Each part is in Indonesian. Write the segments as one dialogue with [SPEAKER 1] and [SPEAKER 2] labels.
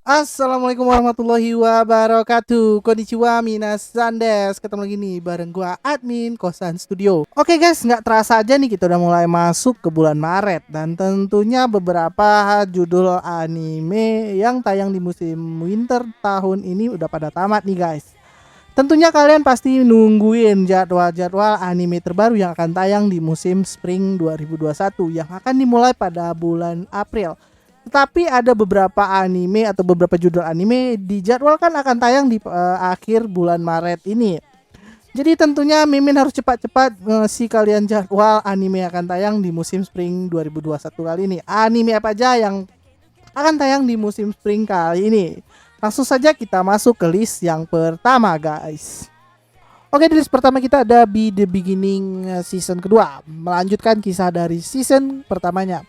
[SPEAKER 1] Assalamualaikum warahmatullahi wabarakatuh. Konnichiwa minasan desu. Ketemu lagi nih bareng gua admin Kosan Studio. Oke guys, nggak terasa aja nih kita udah mulai masuk ke bulan Maret. Dan tentunya beberapa judul anime yang tayang di musim winter tahun ini udah pada tamat nih guys. Tentunya kalian pasti nungguin jadwal-jadwal anime terbaru yang akan tayang di musim spring 2021 yang akan dimulai pada bulan April. Tetapi ada beberapa anime atau beberapa judul anime dijadwalkan akan tayang di akhir bulan Maret ini. Jadi tentunya Mimin harus cepat-cepat ngasih kalian jadwal anime yang akan tayang di musim spring 2021 kali ini. Anime apa aja yang akan tayang di musim spring kali ini? Langsung saja kita masuk ke list yang pertama guys. Oke, di list pertama kita ada Be The Beginning season kedua, melanjutkan kisah dari season pertamanya,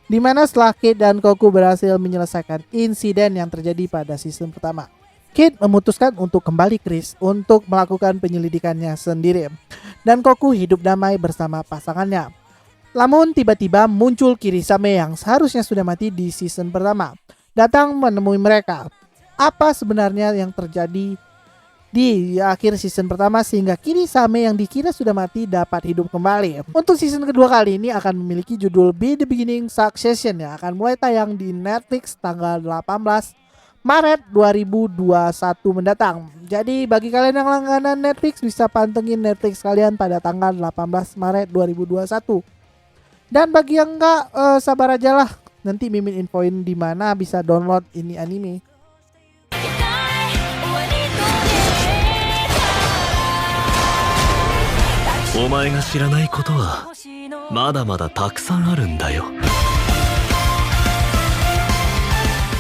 [SPEAKER 1] di mana setelah Kate dan Koku berhasil menyelesaikan insiden yang terjadi pada season pertama, Kate memutuskan untuk kembali ke Riz untuk melakukan penyelidikannya sendiri, dan Koku hidup damai bersama pasangannya. Namun tiba-tiba muncul Kirisame yang seharusnya sudah mati di season pertama, datang menemui mereka. Apa sebenarnya yang terjadi di akhir season pertama sehingga Kirisame yang dikira sudah mati dapat hidup kembali? Untuk season kedua kali ini akan memiliki judul Be The Beginning Succession yang akan mulai tayang di Netflix tanggal 18 Maret 2021 mendatang. Jadi bagi kalian yang langganan Netflix bisa pantengin Netflix kalian pada tanggal 18 Maret 2021. Dan bagi yang enggak, sabar aja lah, nanti Mimin infoin di mana bisa download ini anime.
[SPEAKER 2] お前が知らないことはまだまだたくさんあるんだよ。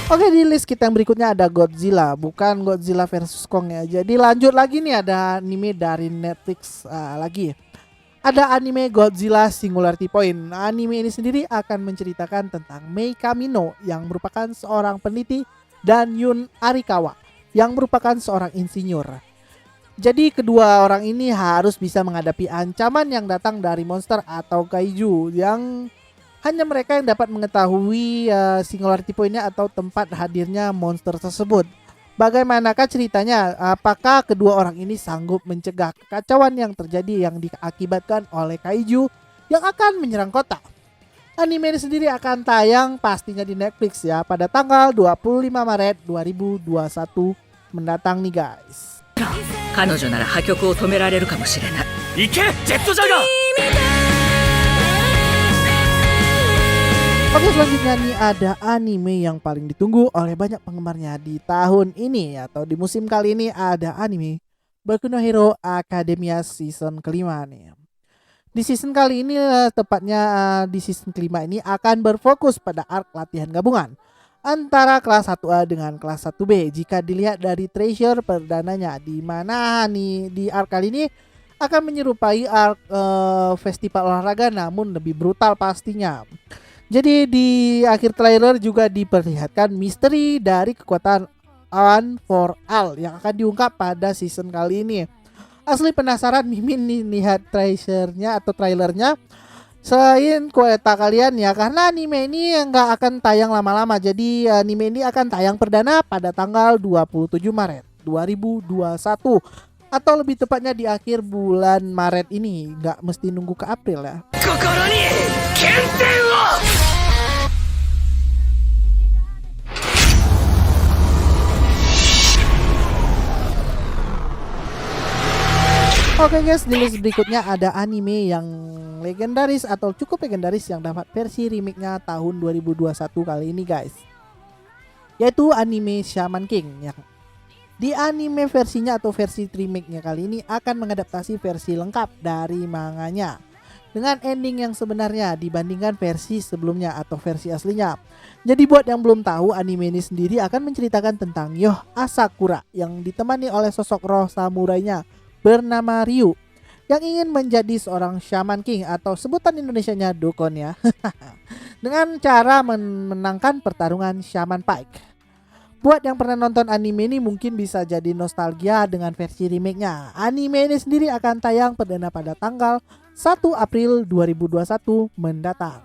[SPEAKER 1] Oke, di list kita yang berikutnya ada Godzilla, bukan Godzilla versus Kong ya. Jadi lanjut lagi nih, ada anime dari Netflix lagi. Ada anime Godzilla Singularity Point. Anime ini sendiri akan menceritakan tentang Mei Kamino yang merupakan seorang peneliti dan Yun Arikawa yang merupakan seorang insinyur. Jadi kedua orang ini harus bisa menghadapi ancaman yang datang dari monster atau kaiju yang hanya mereka yang dapat mengetahui Singularity Point-nya atau tempat hadirnya monster tersebut. Bagaimanakah ceritanya? Apakah kedua orang ini sanggup mencegah kekacauan yang terjadi yang diakibatkan oleh kaiju yang akan menyerang kota? Anime ini sendiri akan tayang pastinya di Netflix ya pada tanggal 25 Maret 2021 mendatang nih guys.
[SPEAKER 3] 彼女なら破局を止められるかもしれない。
[SPEAKER 2] 行けジェットジャガー。
[SPEAKER 1] Oke, selanjutnya nih ada anime yang paling ditunggu oleh banyak penggemarnya di tahun ini atau di musim kali ini, ada anime Boku no Hero Academia season kelima nih. Di season kali ini tepatnya di season kelima ini akan berfokus pada arc latihan gabungan antara kelas 1A dengan kelas 1B jika dilihat dari treasure perdananya, di mana nih di arc kali ini akan menyerupai arc festival olahraga namun lebih brutal pastinya. Jadi di akhir trailer juga diperlihatkan misteri dari kekuatan One for All yang akan diungkap pada season kali ini. Asli penasaran Mimin nih lihat trailernya atau trailernya. Selain kuota kalian ya, karena anime ini nggak akan tayang lama-lama. Jadi anime ini akan tayang perdana pada tanggal 27 Maret 2021 atau lebih tepatnya di akhir bulan Maret ini. Nggak mesti nunggu ke April ya. Oke guys, di list berikutnya ada anime yang legendaris atau cukup legendaris yang dapat versi remake-nya tahun 2021 kali ini guys, yaitu anime Shaman King yang di anime versinya atau versi remake-nya kali ini akan mengadaptasi versi lengkap dari manganya dengan ending yang sebenarnya dibandingkan versi sebelumnya atau versi aslinya. Jadi buat yang belum tahu, anime ini sendiri akan menceritakan tentang Yoh Asakura yang ditemani oleh sosok roh samurainya bernama Ryu yang ingin menjadi seorang Shaman King atau sebutan Indonesianya Dukun ya. Dengan cara memenangkan pertarungan Shaman Pike. Buat yang pernah nonton anime ini mungkin bisa jadi nostalgia dengan versi remake-nya. Anime ini sendiri akan tayang perdana pada tanggal 1 April 2021 mendatang.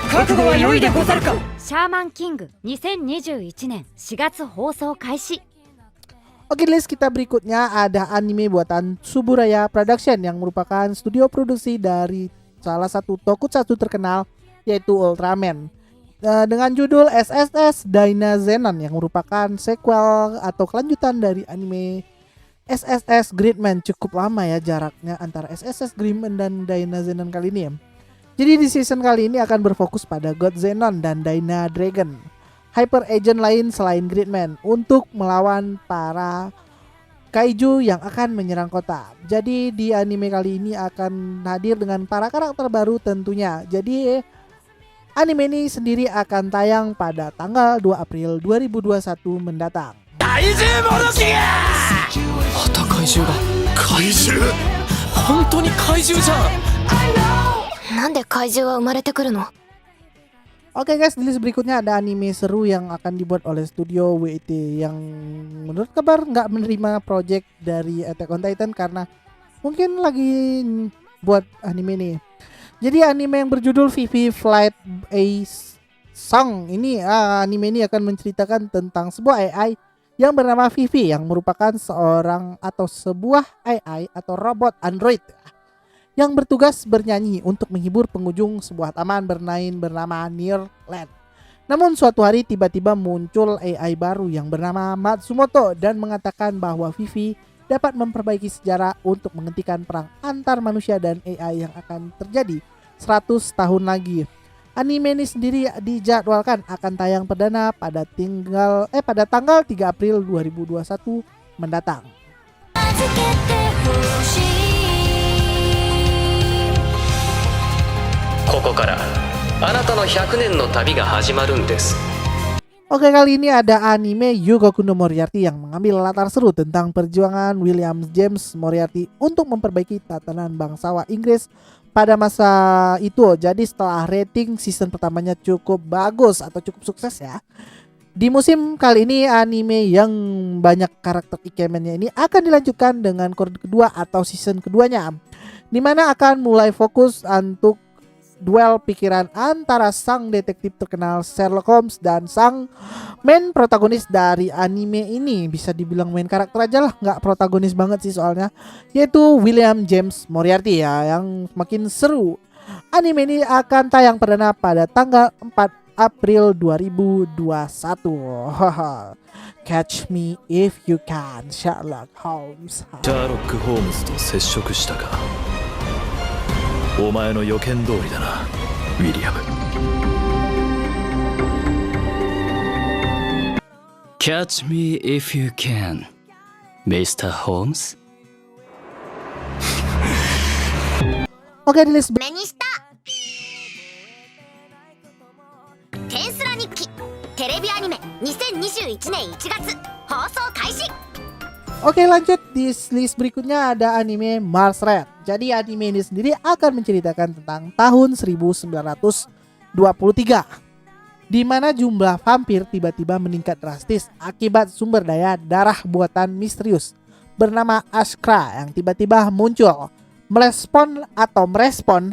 [SPEAKER 3] 覚悟は良いでござるか。
[SPEAKER 4] シャーマンキング2021年4月放送開始。
[SPEAKER 1] Oke, list kita berikutnya ada anime buatan Tsuburaya Production yang merupakan studio produksi dari salah satu tokusatsu terkenal yaitu Ultraman. Dengan judul SSS Dynazenon yang merupakan sequel atau kelanjutan dari anime SSS Gridman. Cukup lama ya jaraknya antara SSS Gridman dan Dynazenon kali ini ya. Jadi di season kali ini akan berfokus pada God Zenon dan Dyna Dragon, hyper agent lain selain Gridman, untuk melawan para kaiju yang akan menyerang kota. Jadi di anime kali ini akan hadir dengan para karakter baru tentunya. Jadi anime ini sendiri akan tayang pada tanggal 2 April 2021 mendatang.
[SPEAKER 2] また怪獣が。怪獣？本当に怪獣じゃん。
[SPEAKER 5] なんで怪獣は生まれてくるの？
[SPEAKER 1] Oke guys, di list berikutnya ada anime seru yang akan dibuat oleh studio WIT yang menurut kabar nggak menerima project dari Attack on Titan karena mungkin lagi buat anime ini. Jadi anime yang berjudul Vivi Flight A Song ini anime ini akan menceritakan tentang sebuah AI yang bernama Vivi yang merupakan seorang atau sebuah AI atau robot android yang bertugas bernyanyi untuk menghibur pengunjung sebuah taman bermain bernama Nearland. Namun suatu hari tiba-tiba muncul AI baru yang bernama Matsumoto dan mengatakan bahwa Vivi dapat memperbaiki sejarah untuk menghentikan perang antar manusia dan AI yang akan terjadi 100 tahun lagi. Anime ini sendiri dijadwalkan akan tayang perdana pada tanggal 3 April 2021 mendatang.
[SPEAKER 2] ここからあなたの100年の旅が始まるんです。
[SPEAKER 1] Oke, kali ini ada anime Yugoku no Moriarty yang mengambil latar seru tentang perjuangan William James Moriarty untuk memperbaiki tatanan bangsawan Inggris pada masa itu. Jadi setelah rating season pertamanya cukup bagus atau cukup sukses ya, di musim kali ini anime yang banyak karakter ikemennya ini akan dilanjutkan dengan chord kedua atau season keduanya, dimana akan mulai fokus untuk duel pikiran antara sang detektif terkenal Sherlock Holmes dan sang main protagonis dari anime ini. Bisa dibilang main karakter aja lah, nggak protagonis banget sih soalnya, yaitu William James Moriarty ya, yang makin seru. Anime ini akan tayang perdana pada tanggal 4 April 2021. Catch me if you can, Sherlock Holmes.
[SPEAKER 2] シャーロック・ホームズと接触したか。お前の予見通りだな、ウィリアム。Catch me if you can, Mr. Holmes.
[SPEAKER 1] Oke, di list
[SPEAKER 5] 目にしたテンスラ日記テレビアニメ2021年1月放送開始。
[SPEAKER 1] Oke, lanjut di list berikutnya ada anime Mars Red. Jadi anime ini sendiri akan menceritakan tentang tahun 1923, di mana jumlah vampir tiba-tiba meningkat drastis akibat sumber daya darah buatan misterius bernama Ashkra yang tiba-tiba muncul. Merespon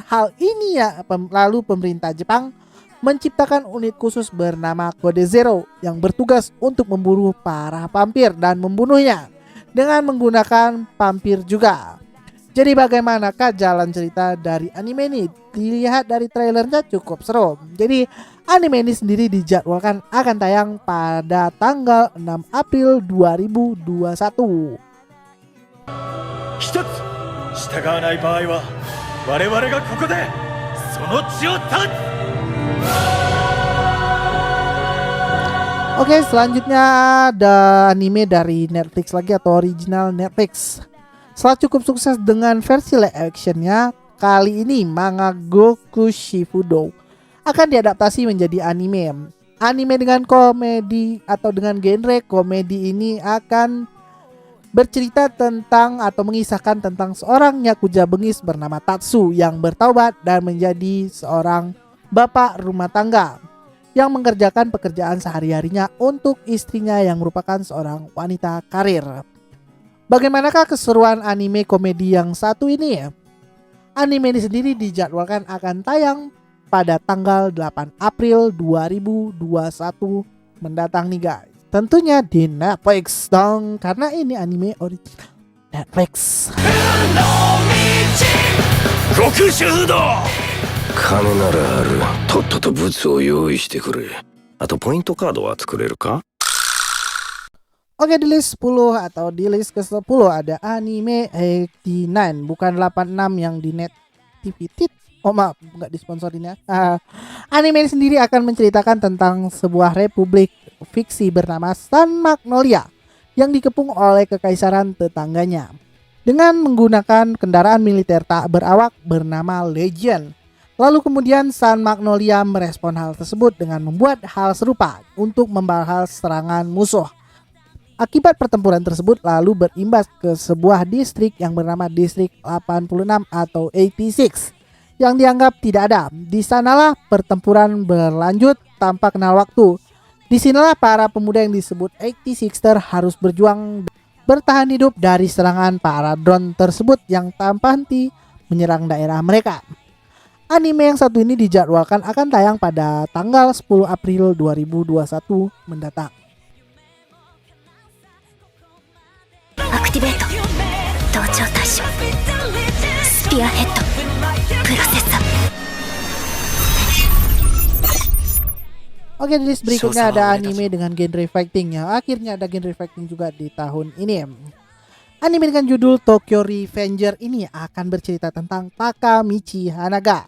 [SPEAKER 1] hal ini ya, lalu pemerintah Jepang menciptakan unit khusus bernama Kode Zero yang bertugas untuk memburu para vampir dan membunuhnya dengan menggunakan vampir juga. Jadi bagaimanakah jalan cerita dari anime ini? Dilihat dari trailernya cukup seru. Jadi anime ini sendiri dijadwalkan akan tayang pada tanggal 6 April 2021.
[SPEAKER 6] 一つ従わない場合は我々がここでその血を断つ。
[SPEAKER 1] Oke, selanjutnya ada anime dari Netflix lagi atau original Netflix. Setelah cukup sukses dengan versi live actionnya, kali ini manga Goku Shifudo akan diadaptasi menjadi anime. Anime dengan komedi atau dengan genre komedi ini akan bercerita tentang atau mengisahkan tentang seorang yakuza bengis bernama Tatsu yang bertaubat dan menjadi seorang bapak rumah tangga yang mengerjakan pekerjaan sehari-harinya untuk istrinya yang merupakan seorang wanita karir. Bagaimanakah keseruan anime komedi yang satu ini ya? Anime ini sendiri dijadwalkan akan tayang pada tanggal 8 April 2021 mendatang nih guys. Tentunya di Netflix dong, karena ini anime original Netflix.
[SPEAKER 2] 極主不動金ならあるとっとと物を用意してくれあとポイントカードは作れるか
[SPEAKER 1] Oke, di list 10 atau di list ke-10 ada anime 89, bukan 86 yang di Net TV Tit. Oh maaf, nggak disponsorin ya. Anime ini sendiri akan menceritakan tentang sebuah republik fiksi bernama Sun Magnolia yang dikepung oleh kekaisaran tetangganya dengan menggunakan kendaraan militer tak berawak bernama Legion. Lalu kemudian Sun Magnolia merespon hal tersebut dengan membuat hal serupa untuk membalas serangan musuh. Akibat pertempuran tersebut lalu berimbas ke sebuah distrik yang bernama Distrik 86 atau 86 yang dianggap tidak ada. Di sanalah pertempuran berlanjut tanpa kenal waktu. Di sinilah para pemuda yang disebut 86er harus berjuang bertahan hidup dari serangan para drone tersebut yang tanpa henti menyerang daerah mereka. Anime yang satu ini dijadwalkan akan tayang pada tanggal 10 April 2021 mendatang.
[SPEAKER 5] アクティベート同調対象スピアヘッドプロセッサー
[SPEAKER 1] Oke, di list berikutnya ada anime dengan genre fighting ya. Akhirnya ada genre fighting juga di tahun ini. Anime dengan judul Tokyo Revenger ini akan bercerita tentang Takamichi Hanaga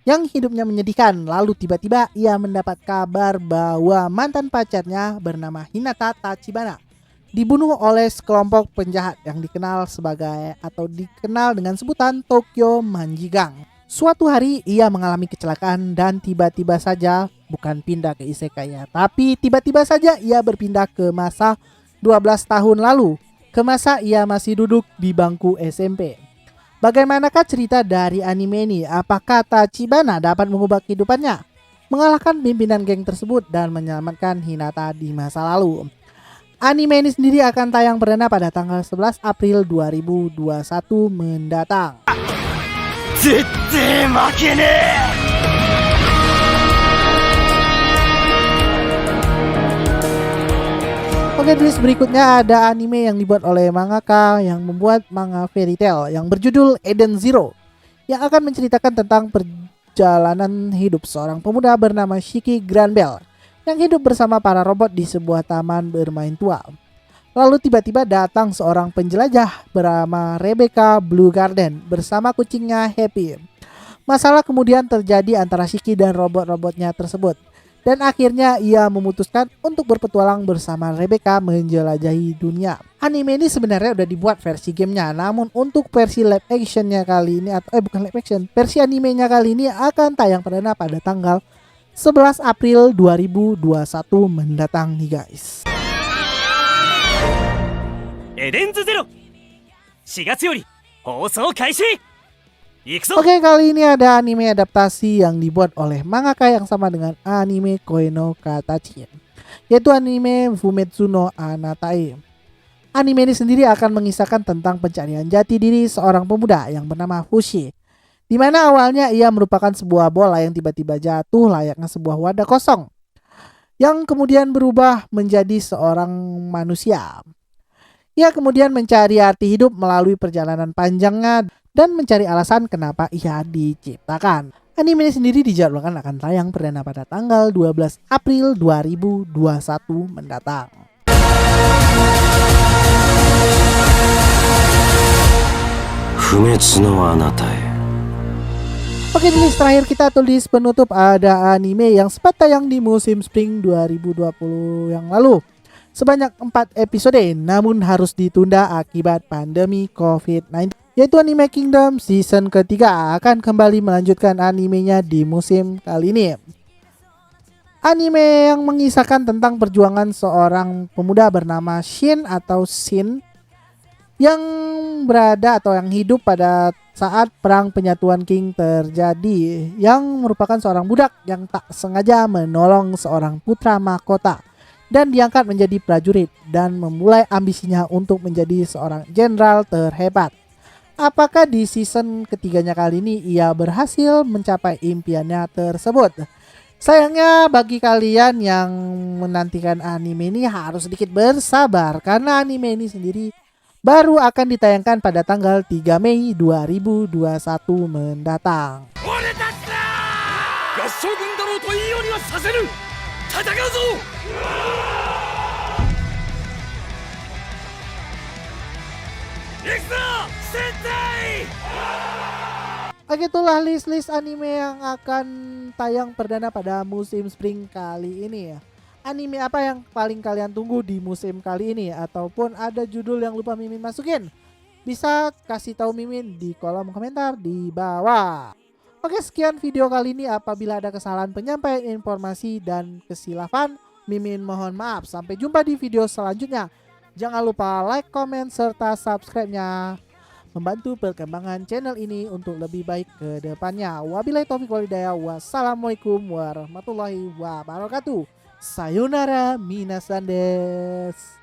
[SPEAKER 1] yang hidupnya menyedihkan. Lalu tiba-tiba ia mendapat kabar bahwa mantan pacarnya bernama Hinata Tachibana dibunuh oleh sekelompok penjahat yang dikenal sebagai atau dikenal dengan sebutan Tokyo Manjigang. Suatu hari ia mengalami kecelakaan dan tiba-tiba saja bukan pindah ke isekai ya, tapi tiba-tiba saja ia berpindah ke masa 12 tahun lalu, ke masa ia masih duduk di bangku SMP. Bagaimanakah cerita dari anime ini? Apakah Tachibana dapat mengubah kehidupannya, mengalahkan pimpinan geng tersebut dan menyelamatkan Hinata di masa lalu? Anime ini sendiri akan tayang perdana pada tanggal 11 April 2021 mendatang. Oke, di list berikutnya ada anime yang dibuat oleh mangaka yang membuat manga fairy tale yang berjudul Eden Zero yang akan menceritakan tentang perjalanan hidup seorang pemuda bernama Shiki Granbell yang hidup bersama para robot di sebuah taman bermain tua. Lalu tiba-tiba datang seorang penjelajah bernama Rebecca Blue Garden bersama kucingnya Happy. Masalah kemudian terjadi antara Shiki dan robot-robotnya tersebut. Dan akhirnya ia memutuskan untuk berpetualang bersama Rebecca menjelajahi dunia. Anime ini sebenarnya udah dibuat versi gamenya, namun untuk versi live actionnya kali ini bukan live action, versi animenya kali ini akan tayang perdana pada tanggal 11 April 2021 mendatang nih guys.
[SPEAKER 6] エデンズゼロ4月より放送開始行くぞ
[SPEAKER 1] Oke, kali ini ada anime adaptasi yang dibuat oleh mangaka yang sama dengan anime Koe no Katachi, yaitu anime Fumetsu no Anatae. Anime ini sendiri akan mengisahkan tentang pencarian jati diri seorang pemuda yang bernama Fushi, di mana awalnya ia merupakan sebuah bola yang tiba-tiba jatuh layaknya sebuah wadah kosong, yang kemudian berubah menjadi seorang manusia. Ia kemudian mencari arti hidup melalui perjalanan panjangnya dan mencari alasan kenapa ia diciptakan. Anime ini sendiri dijadwalkan akan tayang perdana pada tanggal 12 April 2021 mendatang.
[SPEAKER 2] Fumetsu no Anatae.
[SPEAKER 1] Oke, di list terakhir kita tulis penutup ada anime yang sempat tayang di musim spring 2020 yang lalu. Sebanyak 4 episode namun harus ditunda akibat pandemi COVID-19. Yaitu anime Kingdom season ketiga akan kembali melanjutkan animenya di musim kali ini. Anime yang mengisahkan tentang perjuangan seorang pemuda bernama Shin atau Shin yang berada atau yang hidup pada saat perang penyatuan King terjadi, yang merupakan seorang budak yang tak sengaja menolong seorang putra mahkota dan diangkat menjadi prajurit dan memulai ambisinya untuk menjadi seorang jenderal terhebat. Apakah di season ketiganya kali ini ia berhasil mencapai impiannya tersebut? Sayangnya bagi kalian yang menantikan anime ini harus sedikit bersabar karena anime ini sendiri baru akan ditayangkan pada tanggal 3 Mei 2021 mendatang.
[SPEAKER 6] 合唱軍だろうといいようにはさせぬ。戦うぞ。行くぞ戦隊。
[SPEAKER 1] Oke, itulah list-list anime yang akan tayang perdana pada musim spring kali ini ya. Anime apa yang paling kalian tunggu di musim kali ini? Ataupun ada judul yang lupa Mimin masukin? Bisa kasih tahu Mimin di kolom komentar di bawah. Oke, sekian video kali ini. Apabila ada kesalahan penyampaian informasi dan kesilapan, Mimin mohon maaf. Sampai jumpa di video selanjutnya. Jangan lupa like, comment, serta subscribe-nya. Membantu perkembangan channel ini untuk lebih baik ke depannya. Wabillahi taufiq walhidayah. Wassalamualaikum warahmatullahi wabarakatuh. Sayonara minasan desu.